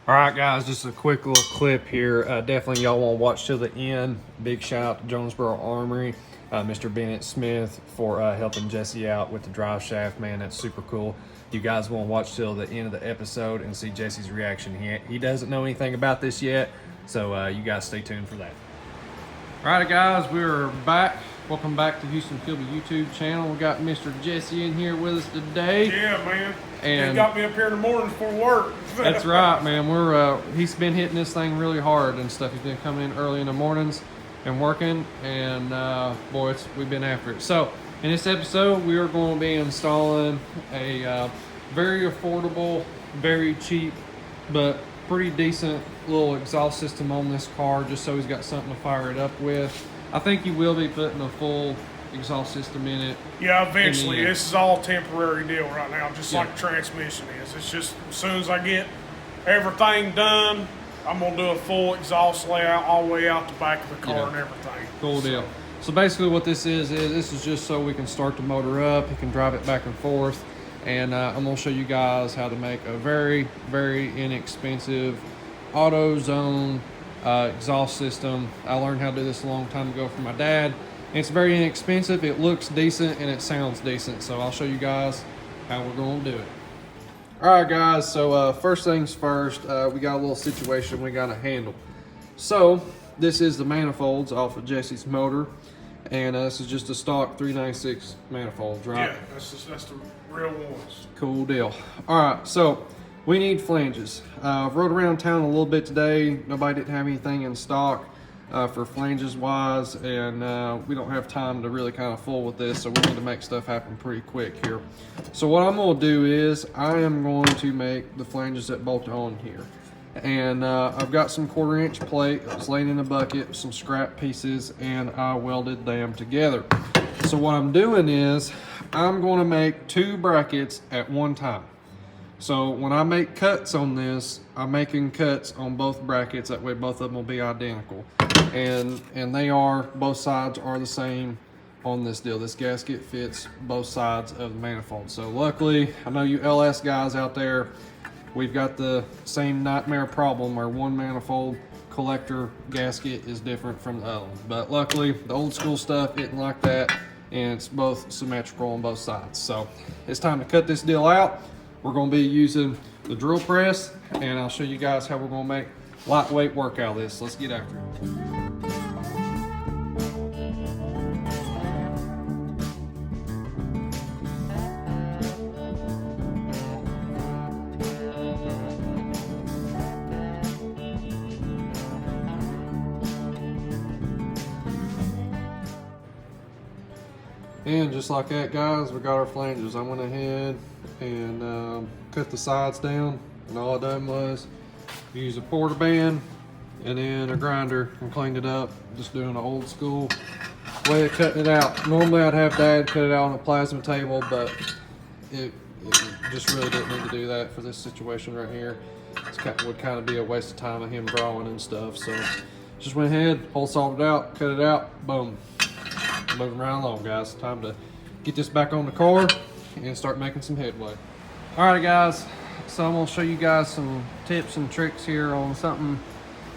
All right, guys, just a quick little clip here. Definitely y'all want to watch till the end. Big shout out to Jonesboro Armory, Mr. Bennett Smith for helping Jesse out with the drive shaft. Man, that's super cool. You guys want to watch till the end of the episode and see Jesse's reaction. He doesn't know anything about this yet, so you guys stay tuned for that. All right, guys, we're back. Welcome back to Houston Kilby YouTube channel. We got Mr. Jesse in here with us today. Yeah, man. And he got me up here in the mornings for work. That's right, man. He's been hitting this thing really hard and stuff. He's been coming in early in the mornings and working, and boy, we've been after it. So in this episode, we are going to be installing a very affordable, very cheap, but pretty decent little exhaust system on this car, just so he's got something to fire it up with. I think he will be putting a full exhaust system in it. Yeah, eventually. This is all temporary deal right now, just like the transmission is. It's just as soon as I get everything done, I'm going to do a full exhaust layout all the way out the back of the car and everything. Cool deal. So basically what this is just so we can start the motor up. He can drive it back and forth. And I'm going to show you guys how to make a very, very inexpensive Autozone exhaust system. I learned how to do this a long time ago from my dad. It's very inexpensive, it looks decent, and it sounds decent. So I'll show you guys how we're going to do it. All right, guys, so first things first, we got a little situation we got to handle. So this is the manifolds off of Jesse's motor, and this is just a stock 396 manifolds, right? Yeah, that's the real ones. Cool deal. All right, so we need flanges. I've rode around town a little bit today. Nobody didn't have anything in stock for flanges wise, and we don't have time to really kind of fool with this, so we need to make stuff happen pretty quick here. So what I'm going to do is I am going to make the flanges that bolt on here. And I've got some 1/4 inch plate that was laying in a bucket, some scrap pieces, and I welded them together. So what I'm doing is I'm going to make 2 brackets at one time. So when I make cuts on this, I'm making cuts on both brackets. That way both of them will be identical. And they are, both sides are the same on this deal. This gasket fits both sides of the manifold. So luckily, I know you LS guys out there, we've got the same nightmare problem where one manifold collector gasket is different from the other one. But luckily, the old school stuff isn't like that, and it's both symmetrical on both sides. So it's time to cut this deal out. We're going to be using the drill press, and I'll show you guys how we're going to make lightweight work out of this. Let's get after it. And just like that, guys, we got our flanges. I went ahead and cut the sides down, and all I done was use a porta band and then a grinder and cleaned it up, just doing an old school way of cutting it out. Normally I'd have Dad cut it out on a plasma table, but it just really didn't need to do that for this situation right here. It would kind of be a waste of time of him drawing and stuff. So just went ahead, hole sawed it out, cut it out, boom. Moving right along, guys. Time to get this back on the car and start making some headway. All right, guys, so I'm gonna show you guys some tips and tricks here on something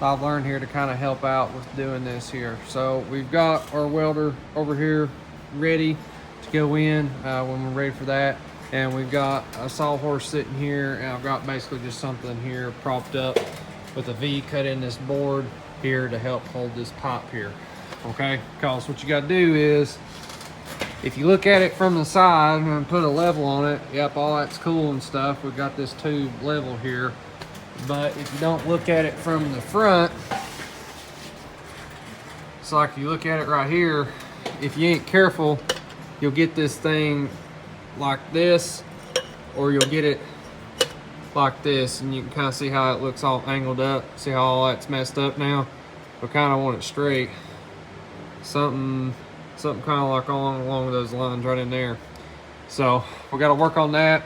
I've learned here to kind of help out with doing this here. So we've got our welder over here ready to go in when we're ready for that, and we've got a sawhorse sitting here, and I've got basically just something here propped up with a V cut in this board here to help hold this pipe here. Okay, because what you got to do is, if you look at it from the side and put a level on it, yep, all that's cool and stuff. We've got this tube level here. But if you don't look at it from the front, it's like if you look at it right here, if you ain't careful, you'll get this thing like this, or you'll get it like this, and you can kind of see how it looks all angled up. See how all that's messed up now? We kind of want it straight. Something kind of like along those lines right in there. So we got to work on that.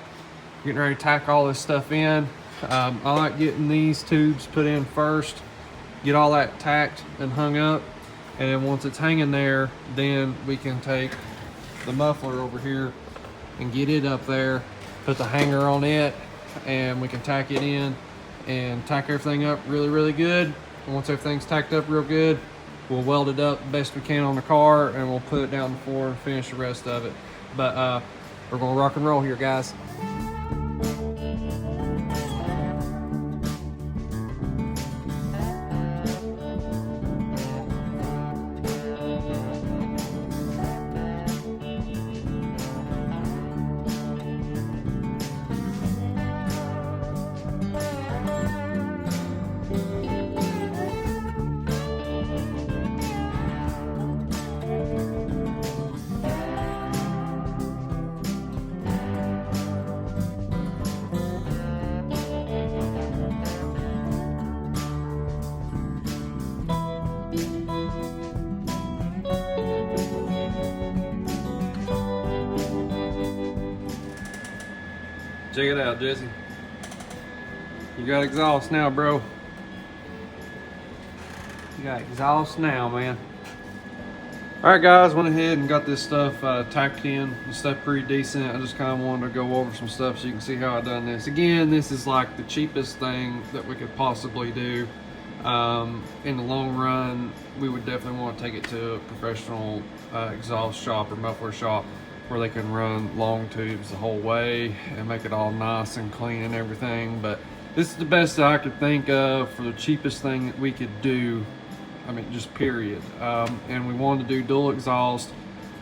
Getting ready to tack all this stuff in. I like getting these tubes put in first, get all that tacked and hung up, and then once it's hanging there, then we can take the muffler over here and get it up there, put the hanger on it, and we can tack it in and tack everything up really good. And once everything's tacked up real good, we'll weld it up the best we can on the car, and we'll put it down the floor and finish the rest of it. But we're gonna rock and roll here, guys. Check it out, Jesse. You got exhaust now, bro. You got exhaust now, man. All right, guys, went ahead and got this stuff tacked in. The stuff pretty decent. I just kind of wanted to go over some stuff so you can see how I done this. Again, this is like the cheapest thing that we could possibly do. In the long run, we would definitely want to take it to a professional exhaust shop or muffler shop where they can run long tubes the whole way and make it all nice and clean and everything. But this is the best that I could think of for the cheapest thing that we could do. I mean, just period. And we wanted to do dual exhaust.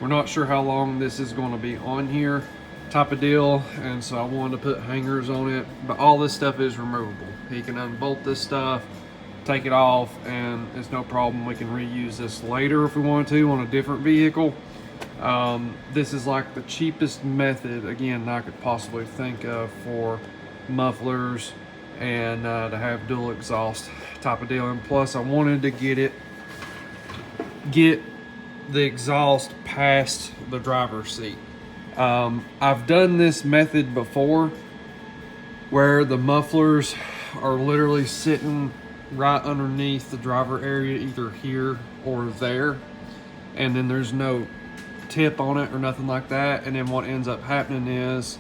We're not sure how long this is going to be on here type of deal, and so I wanted to put hangers on it. But all this stuff is removable. You can unbolt this stuff, take it off, and it's no problem. We can reuse this later if we want to on a different vehicle. This is like the cheapest method, again, that I could possibly think of for mufflers and to have dual exhaust type of deal. And plus, I wanted to get the exhaust past the driver's seat. I've done this method before where the mufflers are literally sitting right underneath the driver area, either here or there, and then there's no tip on it or nothing like that. And then what ends up happening is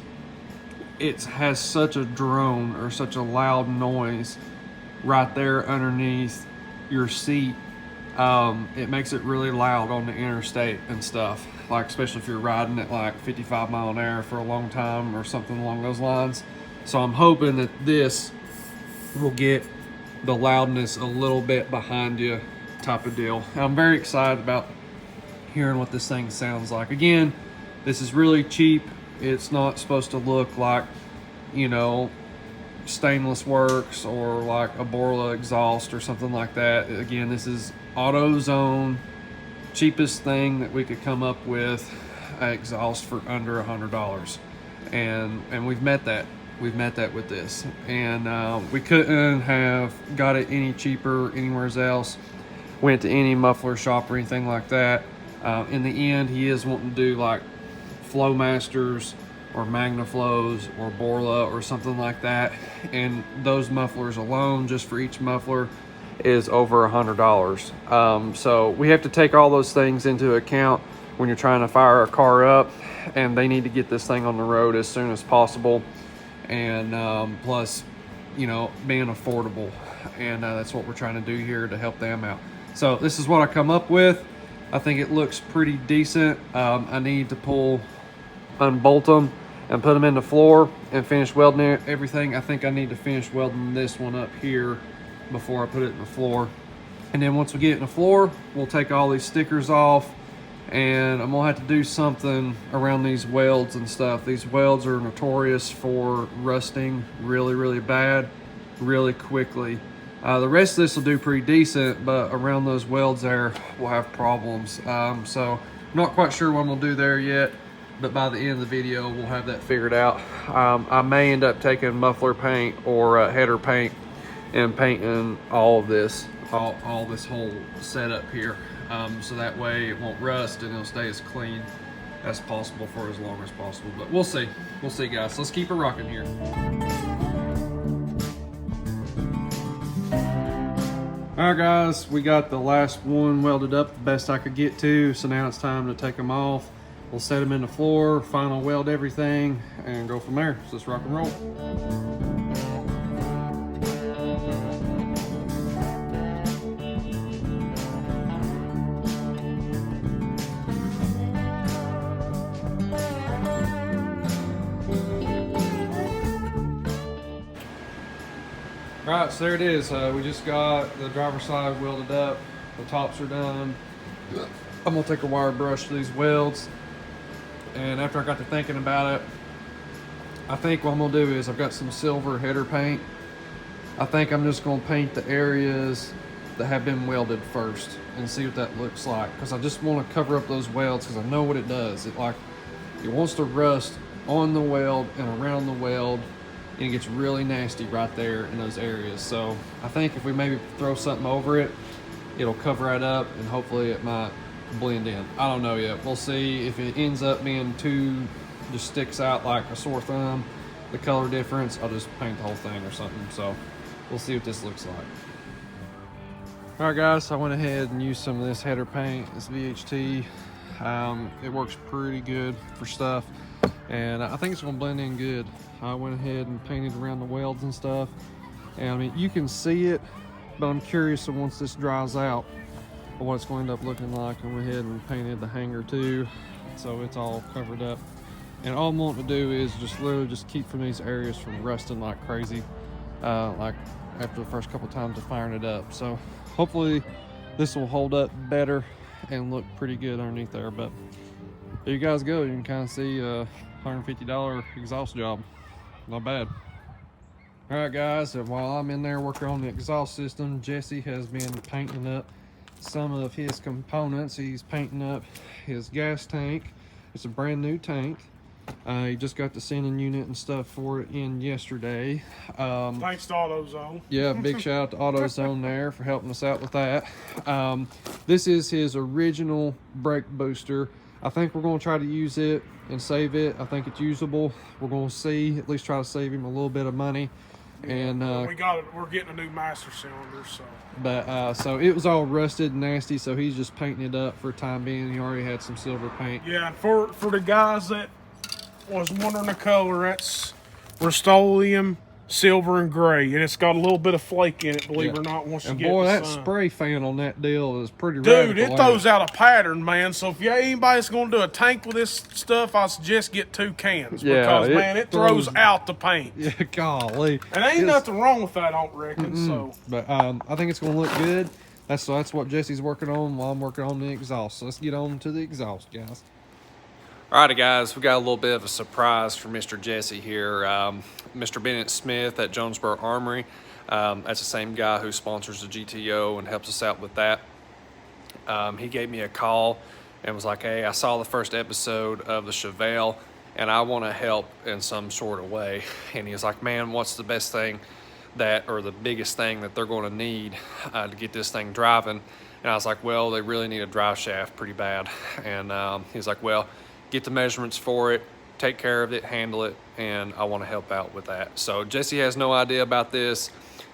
it has such a drone or such a loud noise right there underneath your seat. It makes it really loud on the interstate and stuff, like especially if you're riding at like 55 mile an hour for a long time or something along those lines. So I'm hoping that this will get the loudness a little bit behind you type of deal. I'm very excited about hearing what this thing sounds like. Again, this is really cheap. It's not supposed to look like, you know, Stainless Works or like a Borla exhaust or something like that. Again, this is Autozone, cheapest thing that we could come up with, exhaust for under $100, and we've met that. We've met that with this, and we couldn't have got it any cheaper anywhere else. Went to any muffler shop or anything like that. In the end, he is wanting to do like Flowmasters or Magnaflows or Borla or something like that, and those mufflers alone, just for each muffler, is over $100. So we have to take all those things into account when you're trying to fire a car up, and they need to get this thing on the road as soon as possible. And plus, you know, being affordable, and that's what we're trying to do here to help them out. So this is what I come up with. I think it looks pretty decent. I need to unbolt them and put them in the floor and finish welding everything. I think I need to finish welding this one up here before I put it in the floor. And then once we get it in the floor, we'll take all these stickers off, and I'm gonna have to do something around these welds and stuff. These welds are notorious for rusting really bad, really quickly. The rest of this will do pretty decent, but around those welds there, we'll have problems. So not quite sure what I'm gonna do there yet, but by the end of the video, we'll have that figured out. I may end up taking muffler paint or header paint and painting all of this, all this whole setup here. So that way it won't rust and it'll stay as clean as possible for as long as possible. But we'll see guys. Let's keep it rocking here. All right guys, we got the last one welded up the best I could get to, so now it's time to take them off. We'll set them in the floor, final weld everything, and go from there. So let's rock and roll. Right, so there it is. We just got the driver's side welded up. The tops are done. I'm gonna take a wire brush to these welds. And after I got to thinking about it, I think what I'm gonna do is I've got some silver header paint. I think I'm just gonna paint the areas that have been welded first and see what that looks like. Because I just wanna cover up those welds because I know what it does. It wants to rust on the weld and around the weld, and it gets really nasty right there in those areas. So I think if we maybe throw something over it, it'll cover it up and hopefully it might blend in. I don't know yet. We'll see. If it ends up being just sticks out like a sore thumb, the color difference, I'll just paint the whole thing or something. So we'll see what this looks like. All right, guys, I went ahead and used some of this header paint, this VHT. It works pretty good for stuff, and I think it's gonna blend in good. I went ahead and painted around the welds and stuff, and I mean, you can see it, but I'm curious of once this dries out what it's going to end up looking like. I went ahead and painted the hanger too, so it's all covered up. And all I'm wanting to do is just literally just keep from these areas from rusting like crazy, like after the first couple times of firing it up. So hopefully this will hold up better and look pretty good underneath there. But there you guys go. You can kind of see a $150 exhaust job. Not bad. All right, guys, and while I'm in there working on the exhaust system, Jesse has been painting up some of his components. He's painting up his gas tank. It's a brand new tank. He just got the sending unit and stuff for it in yesterday. Thanks to AutoZone. Yeah, big shout out to AutoZone there for helping us out with that. This is his original brake booster. I think we're going to try to use it and save it. I think it's usable. We're going to see, at least try to save him a little bit of money. And we're getting a new master cylinder, so. But so it was all rusted and nasty, so he's just painting it up for the time being. He already had some silver paint. Yeah, and for the guys that was wondering the color, that's Rust-Oleum silver and gray, and it's got a little bit of flake in it, believe it or not, once you get boy, the that sun. spray fan on that deal is pretty Dude, radical, it throws out a pattern, man. So if anybody's going to do a tank with this stuff, I suggest get 2 cans. Yeah, because, man, it throws out the paint. Yeah, golly. And ain't nothing wrong with that, I don't reckon. So, but I think it's going to look good. That's what Jesse's working on while I'm working on the exhaust. So let's get on to the exhaust, guys. Alrighty, guys, we got a little bit of a surprise for Mr. Jesse here. Mr. Bennett Smith at Jonesboro Armory. That's the same guy who sponsors the GTO and helps us out with that. He gave me a call and was like, hey, I saw the first episode of the Chevelle and I want to help in some sort of way. And he was like, man, what's the best thing or the biggest thing that they're going to need to get this thing driving? And I was like, well, they really need a drive shaft pretty bad. And he's like, well, get the measurements for it, take care of it, handle it, and I want to help out with that. So Jesse has no idea about this.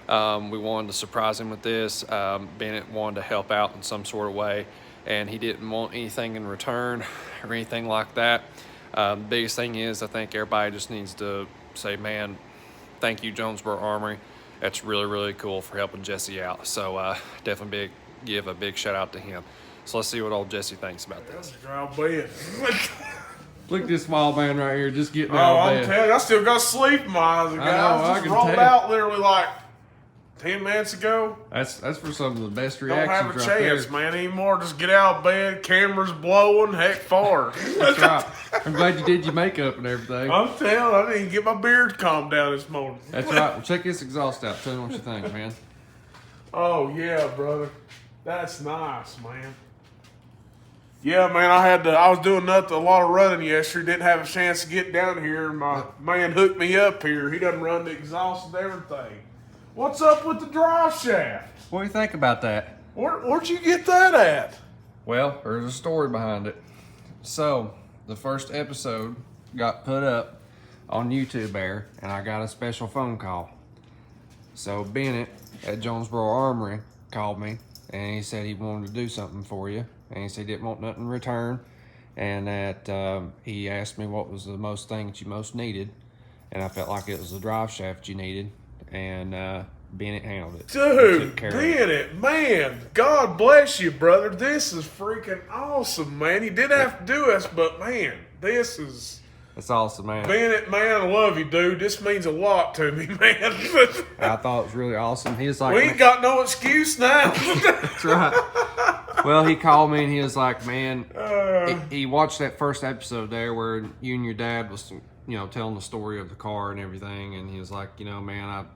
We wanted to surprise him with this. Bennett wanted to help out in some sort of way, and he didn't want anything in return or anything like that. The biggest thing is I think everybody just needs to say, man, thank you, Jonesboro Armory. That's really, really cool for helping Jesse out. So definitely give a big shout out to him. So let's see what old Jesse thinks about this. Look at this small man right here just getting oh, out of I'm bed. telling you, I still got sleep in my eyes. I just rolled out literally like 10 minutes ago. That's for some of the best Don't reactions. have a chance, man, anymore. Just get out of bed, cameras blowing, heck far. That's right. I'm glad you did your makeup and everything. I'm telling you, I didn't get my beard calmed down this morning. That's right. Well, check this exhaust out. Tell me what you think, man. Oh, yeah, brother. That's nice, man. Yeah, man, I was doing a lot of running yesterday. Didn't have a chance to get down here. My man hooked me up here. He doesn't run the exhaust and everything. What's up with the drive shaft? What do you think about that? Where'd you get that at? Well, there's a story behind it. So, the first episode got put up on YouTube there, and I got a special phone call. So, Bennett at Jonesboro Armory called me, and he said he wanted to do something for you. And he said he didn't want nothing in return, and that he asked me what was the most thing that you most needed, and I felt like it was the drive shaft you needed, and Bennett handled it. Dude, Bennett, man, God bless you, brother. This is freaking awesome, man. You didn't have to do this, but man, this is It's awesome, man. Bennett, man, I love you, dude. This means a lot to me, man. I thought it was really awesome. He was like, we ain't got no excuse now. that's right. Well, he called me and he was like, man, he watched that first episode there where you and your dad was, telling the story of the car and everything. And he was like, man,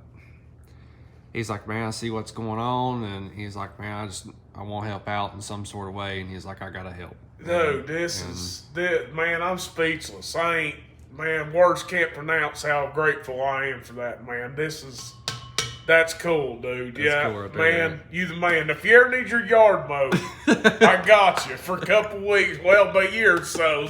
he's like, man, I see what's going on. And he's like, man, I want to help out in some sort of way. And he's like, I got to help. Dude, man, I'm speechless. Words can't pronounce how grateful I am for that, man. That's cool, dude. That's cool right there, man, you the man. If you ever need your yard mowed, I got you for a couple weeks, well, a year or so.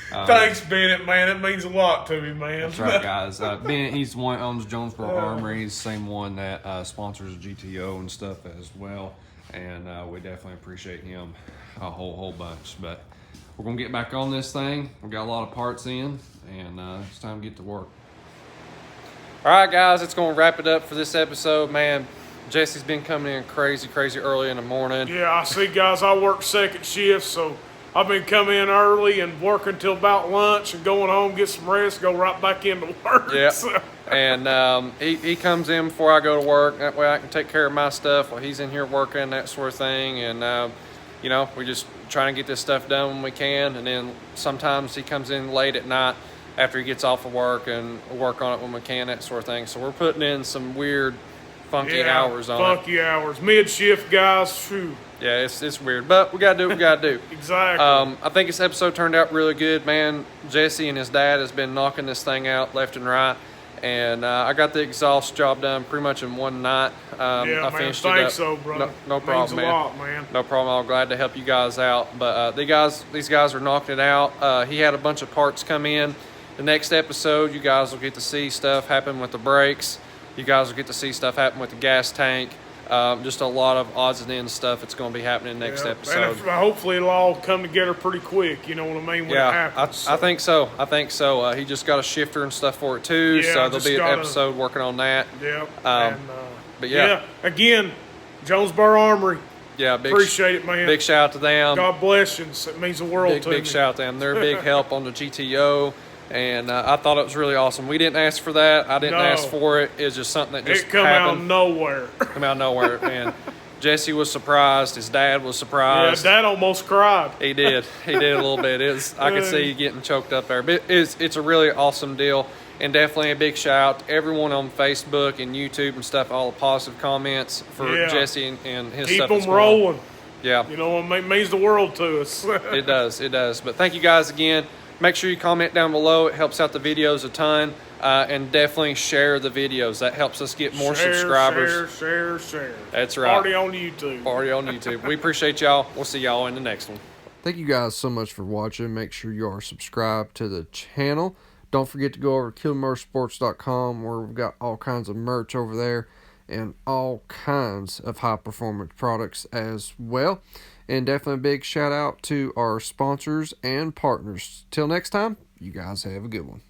Thanks, Bennett, man. It means a lot to me, man. That's right, guys. Bennett, he's the one that owns Jonesboro Armory. He's the same one that sponsors GTO and stuff as well. And we definitely appreciate him a whole bunch. But we're going to get back on this thing. We got a lot of parts in, and it's time to get to work. All right, guys, it's going to wrap it up for this episode, man. Jesse's been coming in crazy early in the morning. Yeah, I see, guys. I work second shift, so I've been coming in early and working till about lunch and going home, get some rest, go right back into work. Yeah. So. And he comes in before I go to work. That way I can take care of my stuff while he's in here working, that sort of thing. And, we just trying to get this stuff done when we can. And then sometimes he comes in late at night after he gets off of work and work on it when we can, that sort of thing. So we're putting in some weird, funky hours on it. Funky hours. Mid-shift, guys. Phew. Yeah, it's weird, but we got to do what we got to do. Exactly. I think this episode turned out really good, man. Jesse and his dad has been knocking this thing out left and right. And I got the exhaust job done pretty much in one night. I finished it up. Thanks, so, brother. No problem, man. Means a lot, man. No problem. I'm glad to help you guys out. But these guys are knocking it out. He had a bunch of parts come in. The next episode, you guys will get to see stuff happen with the brakes. You guys will get to see stuff happen with the gas tank. Just a lot of odds and ends stuff that's going to be happening next episode. And hopefully it'll all come together pretty quick, you know what I mean, when it happens. I think so. He just got a shifter and stuff for it too, so there'll be an episode working on that. But again, Jonesboro Armory. Yeah, appreciate it, man. Big shout out to them. God bless you. It means the world to me. Big shout out to them. They're a big help on the GTO. And I thought it was really awesome. We didn't ask for that. I didn't ask for it. It's just something that just happened. Out of nowhere. Come out of nowhere. And Jesse was surprised. His dad was surprised. Yeah, Dad almost cried. He did. He did a little bit. I could see you getting choked up there. But it's a really awesome deal. And definitely a big shout out to everyone on Facebook and YouTube and stuff, all the positive comments for Jesse and his stuff. Keep them rolling. Yeah. You know, it means the world to us. It does. But thank you guys again. Make sure you comment down below. It helps out the videos a ton. And definitely share the videos. That helps us get more subscribers. Share. That's right. Party on YouTube. We appreciate y'all. We'll see y'all in the next one. Thank you guys so much for watching. Make sure you are subscribed to the channel. Don't forget to go over to KillerMotorsports.com where we've got all kinds of merch over there and all kinds of high-performance products as well. And definitely a big shout out to our sponsors and partners. Till next time, you guys have a good one.